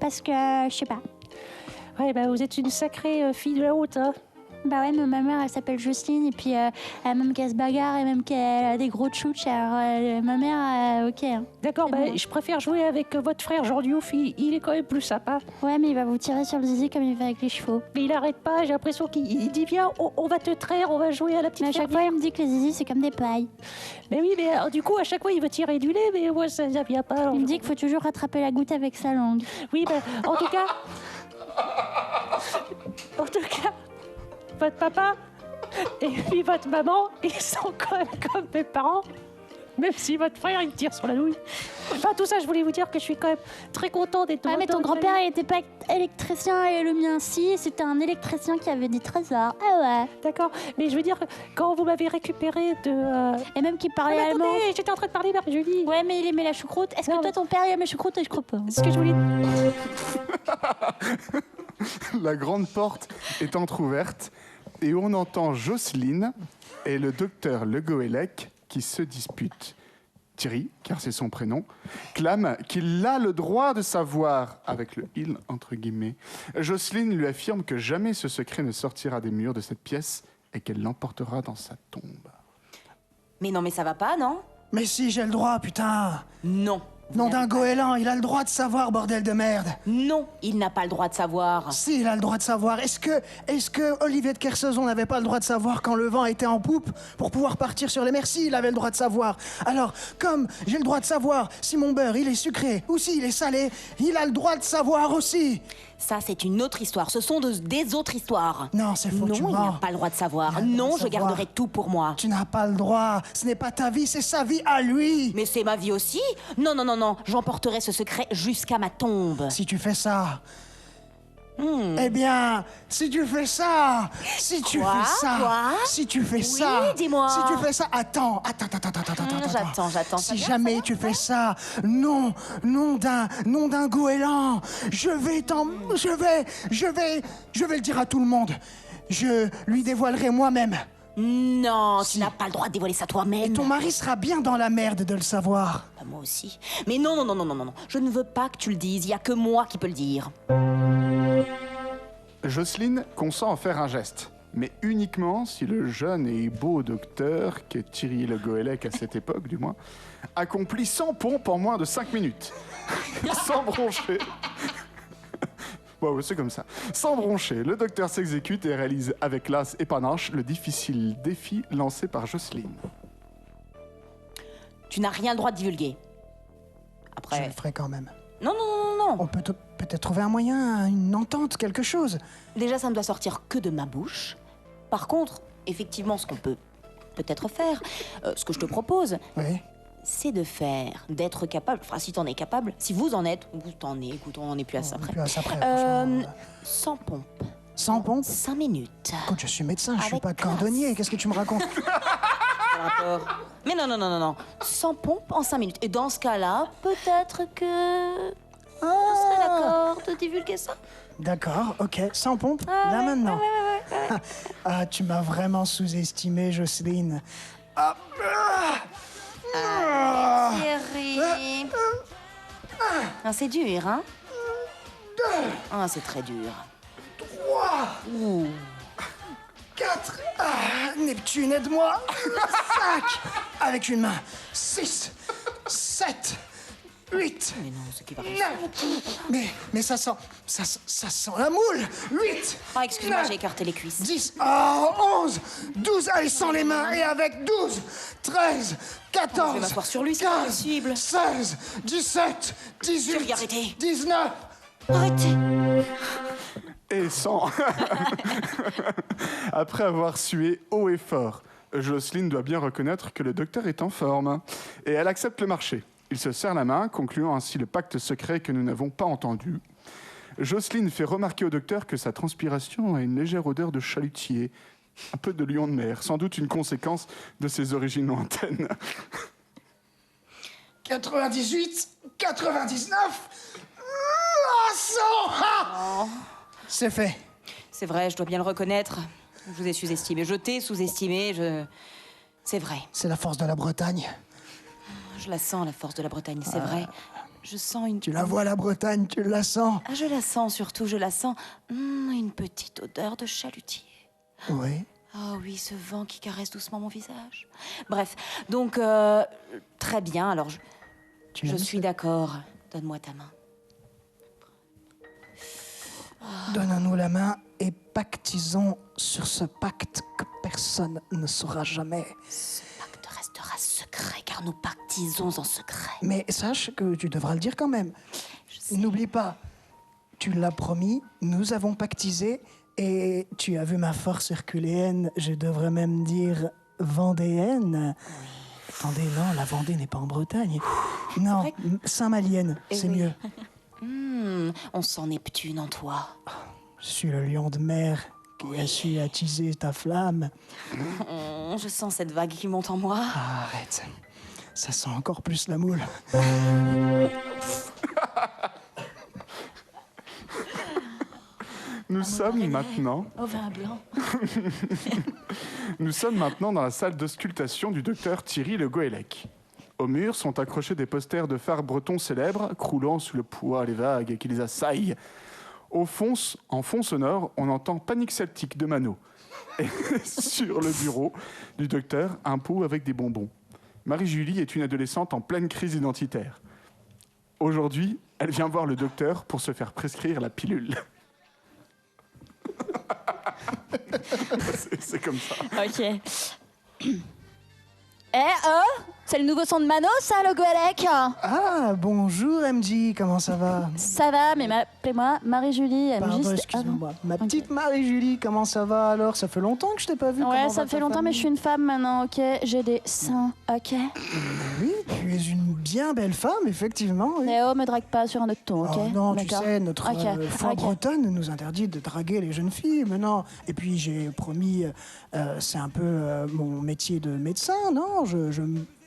parce que, je sais pas. Ouais, bah vous êtes une sacrée fille de la haute, hein. Bah ouais, mais ma mère, elle s'appelle Jocelyne, et puis même qu'elle se bagarre, et même qu'elle a des gros tchouches, alors ma mère, ok. Hein. D'accord, C'est bah bon. je préfère jouer avec votre frère Jean Diouf, il est quand même plus sympa. Ouais, mais il va vous tirer sur le zizi comme il fait avec les chevaux. Mais il arrête pas, j'ai l'impression qu'il dit viens, on va te traire, on va jouer à la petite Mais à chaque fois, fermière. il me dit que les zizi, c'est comme des pailles. Mais oui, mais du coup, à chaque fois, il veut tirer du lait, mais moi, ça vient pas. Alors Il me dit qu'il faut toujours rattraper la goutte avec sa langue. Oui, bah, en tout cas... En tout cas, votre papa et puis votre maman, ils sont quand même comme mes parents. Même si votre frère, il me tire sur la nouille. Enfin, tout ça, je voulais vous dire que je suis quand même très content d'être... Ouais, mais ton grand-père, il était pas électricien, et le mien, si. C'était un électricien qui avait des trésors. Ah ouais. D'accord, mais je veux dire, quand vous m'avez récupéré de... Et même qui parlait Ah, mais allemand. attendez, j'étais en train de parler, Marie-Julie. Ouais, mais il aimait la choucroute. Est-ce Non, que toi, mais- ton père, il aimait la choucroute? Je crois pas. Ce que je voulais... La grande porte est entr'ouverte et on entend Jocelyne et le docteur Le Goélec qui se disputent. Thierry, car c'est son prénom, clame qu'il a le droit de savoir, avec le « il » entre guillemets. Jocelyne lui affirme que jamais ce secret ne sortira des murs de cette pièce et qu'elle l'emportera dans sa tombe. Mais non, mais ça va pas, non? Mais si, j'ai le droit, putain. Non. Nom d'un goéland, il a le droit de savoir, bordel de merde. Non, il n'a pas le droit de savoir. Si, il a le droit de savoir. Est-ce que Olivier de Kersauzon n'avait pas le droit de savoir quand le vent était en poupe pour pouvoir partir sur les mers? Si, il avait le droit de savoir. Alors, comme j'ai le droit de savoir si mon beurre, il est sucré ou s'il est salé, il a le droit de savoir aussi. Ça, c'est une autre histoire. Ce sont des autres histoires. Non, c'est faux, Non, tu il mens. n'a pas le droit de Il savoir. a le droit Non, de je savoir. garderai tout pour moi. Tu n'as pas le droit. Ce n'est pas ta vie, c'est sa vie à lui. Mais c'est ma vie aussi. Non, non, non, non. J'emporterai ce secret jusqu'à ma tombe. Si tu fais ça... Eh bien, si tu fais ça, si tu Quoi fais ça, Quoi si tu fais Oui, ça, dis-moi. si tu fais ça, attends. J'attends. Si jamais tu fais ça, nom d'un goéland, je vais le dire à tout le monde. Je lui dévoilerai moi-même. Non, Si. tu n'as pas le droit de dévoiler ça toi-même. Et ton mari sera bien dans la merde de le savoir. Bah, moi aussi. Mais non, non, non, non, non, non, non. Je ne veux pas que tu le dises. Il n'y a que moi qui peux le dire. Jocelyne consent à faire un geste, mais uniquement si le jeune et beau docteur, qui est Thierry Le Goélec à cette époque du moins, accomplit 100 pompes en moins de 5 minutes. Sans broncher. Ouais, c'est comme ça. Sans broncher, le docteur s'exécute et réalise avec classe et panache le difficile défi lancé par Jocelyne. Tu n'as rien le droit de divulguer. Je Après... le ferai quand même. Non, non, non, non, non. On peut peut-être trouver un moyen, une entente, quelque chose. Déjà, ça ne doit sortir que de ma bouche. Par contre, effectivement, ce qu'on peut peut-être faire, ce que je te propose, Oui. c'est d'être capable, enfin si t'en es capable, si vous en êtes, écoute, on n'en est plus à ça On est après. plus à ça après, franchement. 100 pompes, 100 pompes 5 minutes. Écoute, je suis médecin, je suis Avec pas classe. cordonnier. Qu'est-ce que tu me racontes? Quel rapport? Mais non, non, non, non, non. 100 pompes en 5 minutes. Et dans ce cas-là, peut-être que... Je serais d'accord de divulguer ça. D'accord, ok. 100 pompes, là maintenant. Ah, tu m'as vraiment sous-estimé, Jocelyne. Ah, Thierry. Ah, c'est dur, hein? Ah, c'est très dur. 4. Neptune, aide-moi. 5. Avec une main. 6. 7. 8. Mais non, ce qui va réussir. 9. Mais ça sent la moule. 8. Ah, excuse-moi, Neuf. j'ai écarté les cuisses. 10, 11, 12, allez, sans les mains, et avec 12, 13, 14, Je vais m'asseoir sur lui, c'est pas 15, possible. 16, 17, 18, Thierry, arrêtez. 19. Arrêtez. Et sans... Après avoir sué haut et fort, Jocelyne doit bien reconnaître que le docteur est en forme. Et elle accepte le marché. Il se serre la main, concluant ainsi le pacte secret que nous n'avons pas entendu. Jocelyne fait remarquer au docteur que sa transpiration a une légère odeur de chalutier, un peu de lion de mer, sans doute une conséquence de ses origines lointaines. 98, 99. poisson! Ah c'est fait. C'est vrai, je dois bien le reconnaître. Je vous ai sous-estimé. Je t'ai sous-estimé. C'est vrai. C'est la force de la Bretagne. Je la sens, la force de la Bretagne, c'est vrai. Je sens une... Tu la vois, la Bretagne, tu la sens. Ah, je la sens surtout, je la sens. Une petite odeur de chalutier. Oui. Ah oui, ce vent qui caresse doucement mon visage. Bref, donc, très bien, alors je suis d'accord. Donne-moi ta main. Donnons-nous la main et pactisons sur ce pacte que personne ne saura jamais. Ce pacte restera secret, car nous pactisons en secret. Mais sache que tu devras le dire quand même. N'oublie pas, tu l'as promis, nous avons pactisé, et tu as vu ma force herculéenne, je devrais même dire vendéenne. Oui. Attendez, non, la Vendée n'est pas en Bretagne. Non, Saint-Malienne, c'est mieux. On sent Neptune en toi. Je suis le lion de mer qui a su attiser ta flamme. Je sens cette vague qui monte en moi. Arrête, ça sent encore plus la moule. Nous sommes maintenant... Au vin blanc. Nous sommes maintenant dans la salle d'auscultation du docteur Thierry Le Goélec. Au mur sont accrochés des posters de phares bretons célèbres, croulant sous le poids des vagues qui les assaillent. En fond sonore, on entend Panique Celtique de Mano. Et sur le bureau du docteur, un pot avec des bonbons. Marie-Julie est une adolescente en pleine crise identitaire. Aujourd'hui, elle vient voir le docteur pour se faire prescrire la pilule. c'est comme ça. Ok. C'est le nouveau son de Mano, ça, le Goélec? Ah, bonjour MJ, comment ça va? Ça va, mais appelez-moi Marie-Julie. Pardon, excuse-moi. Ma petite Marie-Julie, comment ça va alors? Ça fait longtemps que je t'ai pas vu. Ouais, ça fait longtemps, mais je suis une femme maintenant, ok? J'ai des seins, ok? Oui, tu es une bien belle femme, effectivement. Oui. Léo, me drague pas sur un autre ton, ok? Oh, non, tu sais, notre foi bretonne nous interdit de draguer les jeunes filles, mais non. Et puis j'ai promis, c'est un peu mon métier de médecin, non?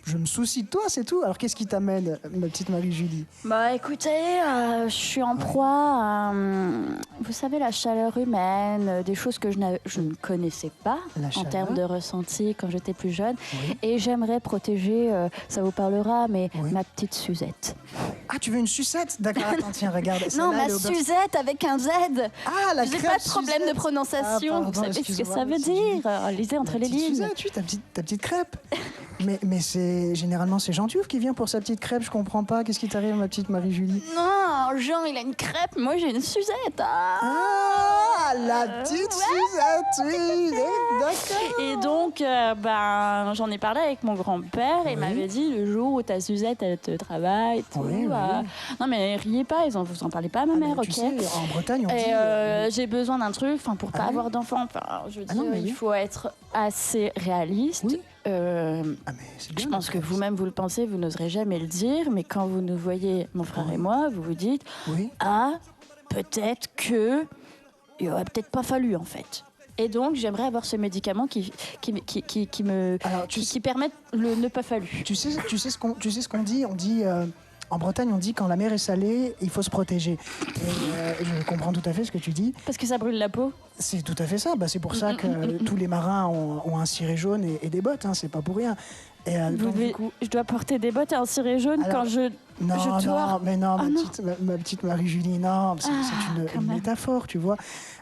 Je me soucie de toi, c'est tout. Alors, qu'est-ce qui t'amène, ma petite Marie-Julie? Bah, écoutez, je suis en proie à, vous savez, la chaleur humaine, des choses que je ne connaissais pas en termes de ressenti quand j'étais plus jeune. Oui. Et j'aimerais protéger, ça vous parlera, mais ma petite Suzette. Ah, tu veux une sucette? D'accord, attends, tiens, regarde. Non, ma Suzette avec un Z. Ah, la crêpe. J'ai pas de problème de prononciation. Vous savez ce que ça veut dire? Lisez entre les lignes. Suzette, oui, ta petite crêpe. Mais généralement, c'est Jean-Tuve qui vient pour sa petite crêpe, je comprends pas. Qu'est-ce qui t'arrive, ma petite Marie-Julie? Non, Jean, il a une crêpe, moi j'ai une Suzette. Ah, la petite Suzette, oui, d'accord. Et donc, j'en ai parlé avec mon grand-père et il m'avait dit, le jour où ta Suzette, elle te travaille, tout. Oui. Non, mais riez pas, vous en parlez pas à ma mère, ok? Tu sais, en Bretagne, on dit... j'ai besoin d'un truc, pour pas avoir d'enfant, je veux dire, il faut être assez réaliste. Oui. Je pense que vous-même vous le pensez, vous n'oserez jamais le dire, mais quand vous nous voyez, mon frère et moi, vous vous dites peut-être que il aurait peut-être pas fallu en fait. Et donc j'aimerais avoir ce médicament qui permet le ne pas fallu. Tu sais ce qu'on dit? On dit en Bretagne, on dit quand la mer est salée, il faut se protéger. Et je comprends tout à fait ce que tu dis. Parce que ça brûle la peau. C'est tout à fait ça. C'est pour ça que tous les marins ont un ciré jaune et des bottes. C'est pas pour rien. Et, je dois porter des bottes et un ciré jaune quand je Non, mais non, ma petite Marie-Julie, non. C'est une métaphore, tu vois.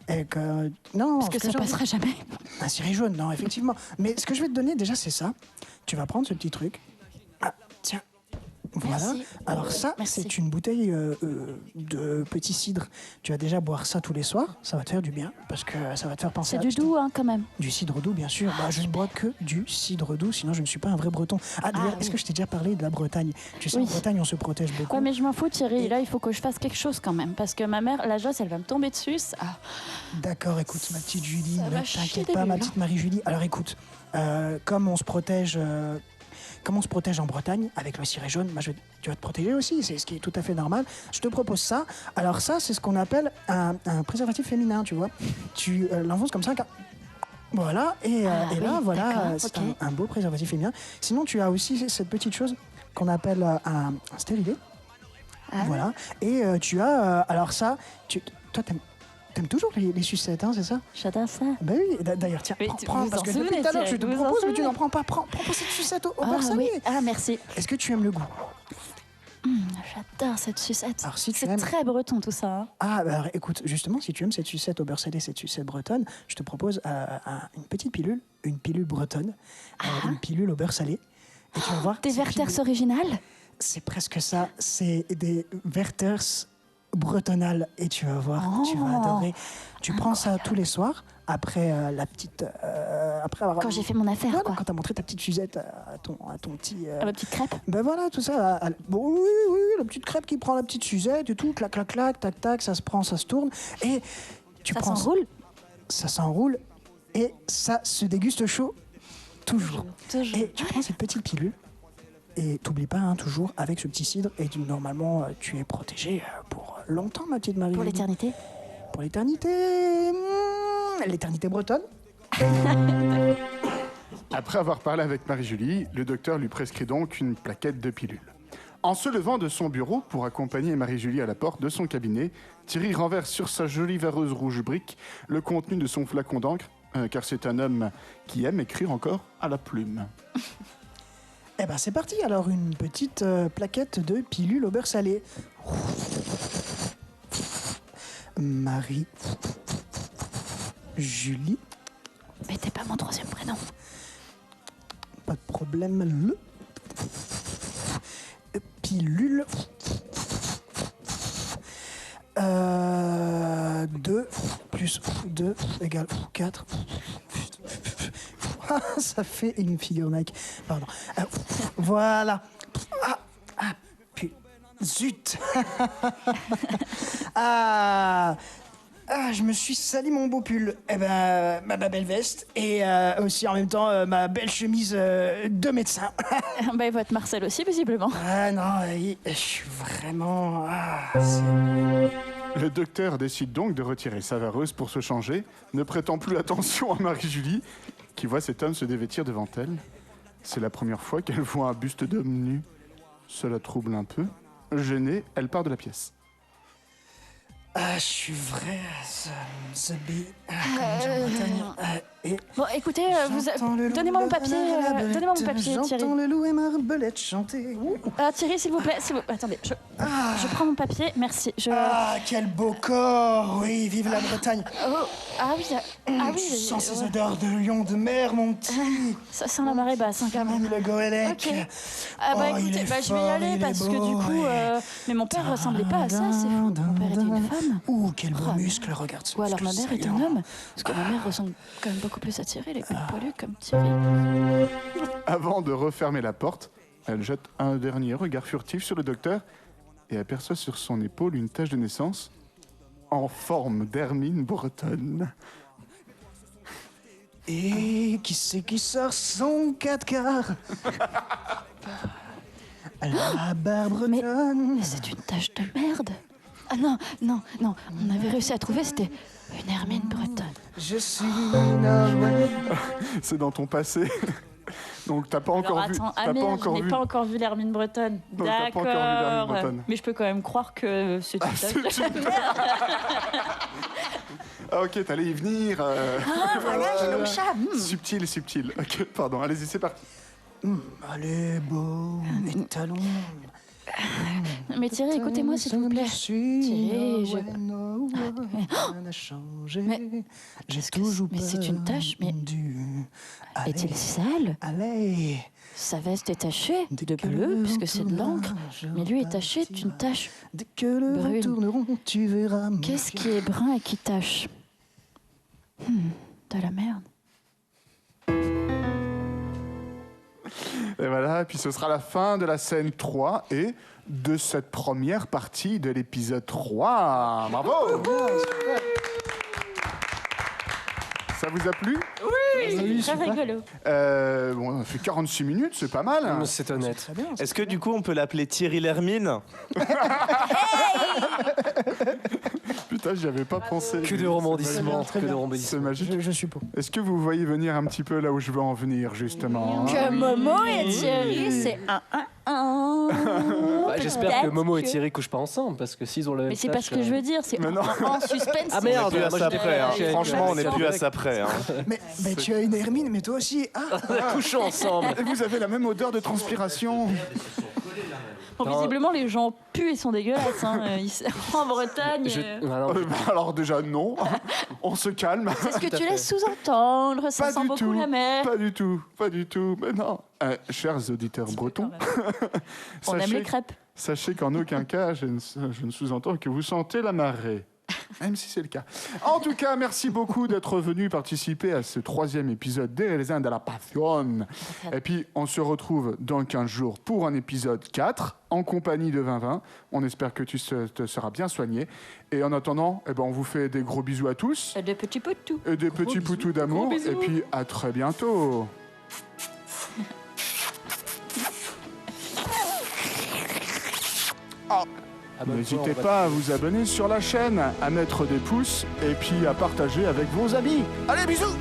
Parce que ça passera jamais. Un ciré jaune, non, effectivement. Mais ce que je vais te donner, déjà, c'est ça. Tu vas prendre ce petit truc. Ah, tiens. Voilà. Merci. Alors ça, c'est une bouteille de petit cidre. Tu vas déjà boire ça tous les soirs. Ça va te faire du bien parce que ça va te faire penser. C'est du doux, quand même. Du cidre doux, bien sûr. Je ne bois que du cidre doux, sinon je ne suis pas un vrai Breton. D'ailleurs, est-ce que je t'ai déjà parlé de la Bretagne? Tu sais, en Bretagne, on se protège beaucoup. Ouais, mais je m'en fous, Thierry. Là, il faut que je fasse quelque chose quand même, parce que ma mère, la josse, elle va me tomber dessus. D'accord, écoute, ma petite Julie, ne t'inquiète pas, ma petite Marie-Julie. Alors, écoute, comme on se protège. Comme on se protège en Bretagne avec le ciré jaune, tu vas te protéger aussi, c'est ce qui est tout à fait normal. Je te propose ça. Alors ça, c'est ce qu'on appelle un préservatif féminin, tu vois. Tu l'enfonces comme ça, voilà, et là, voilà, c'est un beau préservatif féminin. Sinon, tu as aussi cette petite chose qu'on appelle un stérilet. Voilà. Et tu as... alors ça, toi, t'aimes toujours les sucettes, hein, c'est ça? J'adore ça. Ben oui, d'ailleurs, tiens, prends, parce que depuis tout à l'heure, je te propose, mais tu n'en prends pas. Prends cette sucette au beurre salé. Oui. Ah, merci. Est-ce que tu aimes le goût? J'adore cette sucette. Alors, si tu c'est aimes... très breton tout ça. Hein. Ah, bah alors, écoute, justement, si tu aimes cette sucette au beurre salé, cette sucette bretonne, je te propose une petite pilule, une pilule bretonne, une pilule au beurre salé. Et tu vas voir... Des Werthers originales? C'est presque ça. C'est des Werthers bretonnales. Et tu vas voir, tu vas adorer. Tu prends ça tous les soirs, après la petite... après avoir... Quand j'ai fait mon affaire, voilà, quoi. quand t'as montré ta petite Suzette à ton petit... À ma petite crêpe. Ben voilà, tout ça. Bon, oui, la petite crêpe qui prend la petite Suzette et tout, clac, clac, clac, tac, tac, ça se prend, ça se tourne. Et tu prends... Ça s'enroule? Ça s'enroule et ça se déguste chaud, toujours. Et tu prends cette petite pilule et t'oublies pas, hein, toujours, avec ce petit cidre, et normalement, tu es protégé pour longtemps, ma petite Marie. Pour l'éternité? Pour l'éternité... l'éternité bretonne. Après avoir parlé avec Marie-Julie, le docteur lui prescrit donc une plaquette de pilules. En se levant de son bureau pour accompagner Marie-Julie à la porte de son cabinet, Thierry renverse sur sa jolie vareuse rouge brique le contenu de son flacon d'encre, car c'est un homme qui aime écrire encore à la plume. Eh ben c'est parti, alors une petite plaquette de pilules au beurre salé. Marie... Julie... Mais t'es pas mon troisième prénom. Pas de problème, le... Pilule... 2 plus 2 égale 4. Ça fait une figure Nike. Pardon. Voilà. Zut. Je me suis sali mon beau pull. Eh ben, ma belle veste et aussi en même temps ma belle chemise de médecin. Et votre Marcel aussi, visiblement. Ah non, je suis vraiment... Le docteur décide donc de retirer sa vareuse pour se changer, ne prêtant plus attention à Marie-Julie, qui voit cet homme se dévêtir devant elle. C'est la première fois qu'elle voit un buste d'homme nu. Cela trouble un peu. Gênée, elle part de la pièce. Je suis vrai, Bon, écoutez, donnez-moi mon papier, Thierry. J'entends le loup et ma arbalète chanter. Thierry, s'il vous plaît, attendez, je prends mon papier, merci. Quel beau corps, oui, vive la Bretagne. Oui. Tu sens ces odeurs de lion de mer, mon petit. Ça sent la marée basse, hein, quand même. Le Goélec. Ok. Écoutez, je vais y aller parce que du coup, mais mon père ressemblait pas à ça, c'est fou. Mon père était une femme. Quel beau muscle, regarde ce Ou alors ma mère est un homme, parce que ma mère ressemble quand même beaucoup plus à Thierry, elle est plus poilue comme Thierry. Avant de refermer la porte, elle jette un dernier regard furtif sur le docteur et aperçoit sur son épaule une tache de naissance en forme d'hermine bretonne. Et qui c'est qui sort son 4 quarts? La barre bretonne. Mais c'est une tache de merde. Ah non, on avait réussi à trouver, c'était une hermine bretonne. Je suis une homme. C'est dans ton passé. Donc t'as pas encore vu. Je n'ai pas encore vu l'hermine bretonne. Donc, t'as pas encore vu l'hermine bretonne. Mais je peux quand même croire que c'est une tache de merde. Ok, t'allais y venir. Voilà, j'ai le chat. Subtil. Ok, pardon, allez-y, c'est parti. Allez, beau, mes talons. Mais Thierry, écoutez-moi s'il vous plaît. Thierry, mais c'est une tache, mais est-il sale? Allez. Sa veste est tachée de bleu, puisque c'est de l'encre, mais lui est taché d'une tache dès que le vent tourneront, tu verras. Qu'est-ce qui est brun et qui tache? De la merde. Et voilà, et puis ce sera la fin de la scène 3 et de cette première partie de l'épisode 3. Bravo! Ça vous a plu? Oui, c'est très rigolo. On a fait 46 minutes, c'est pas mal. Hein. C'est honnête. Est-ce que du coup on peut l'appeler Thierry l'hermine? Putain, j'y avais pas pensé. Que de rebondissements, C'est magique. Je suis pour. Est-ce que vous voyez venir un petit peu là où je veux en venir, justement? Que Momo et Thierry, c'est un. J'espère que Momo et Thierry couchent pas ensemble parce que s'ils ont le même Mais c'est pas ce que je veux dire, c'est en suspense. Ah merde, plus à ça près. Franchement, on n'est plus à ça près. Mais tu as une Hermine, mais toi aussi. Ah, couchons ensemble. Et vous avez la même odeur de transpiration. Bon, visiblement, les gens puent et sont dégueulasses. En Bretagne. Alors déjà, non. On se calme. C'est ce que tu laisses sous-entendre, ça sent beaucoup la mer. Pas du tout. Mais non. Chers auditeurs bretons, on aime les crêpes. Sachez qu'en aucun cas, je ne sous-entends que vous sentez la marée. Même si c'est le cas. En tout cas, merci beaucoup d'être venu participer à ce 3e épisode des Raisins de la Passion. Et puis, on se retrouve dans 15 jours pour un épisode 4, en compagnie de 2020. On espère que tu te seras bien soigné. Et en attendant, on vous fait des gros bisous à tous. Et des petits poutous. Et des petits poutous d'amour. Et puis, à très bientôt. N'hésitez pas à vous abonner sur la chaîne, à mettre des pouces et puis à partager avec vos amis. Allez, bisous!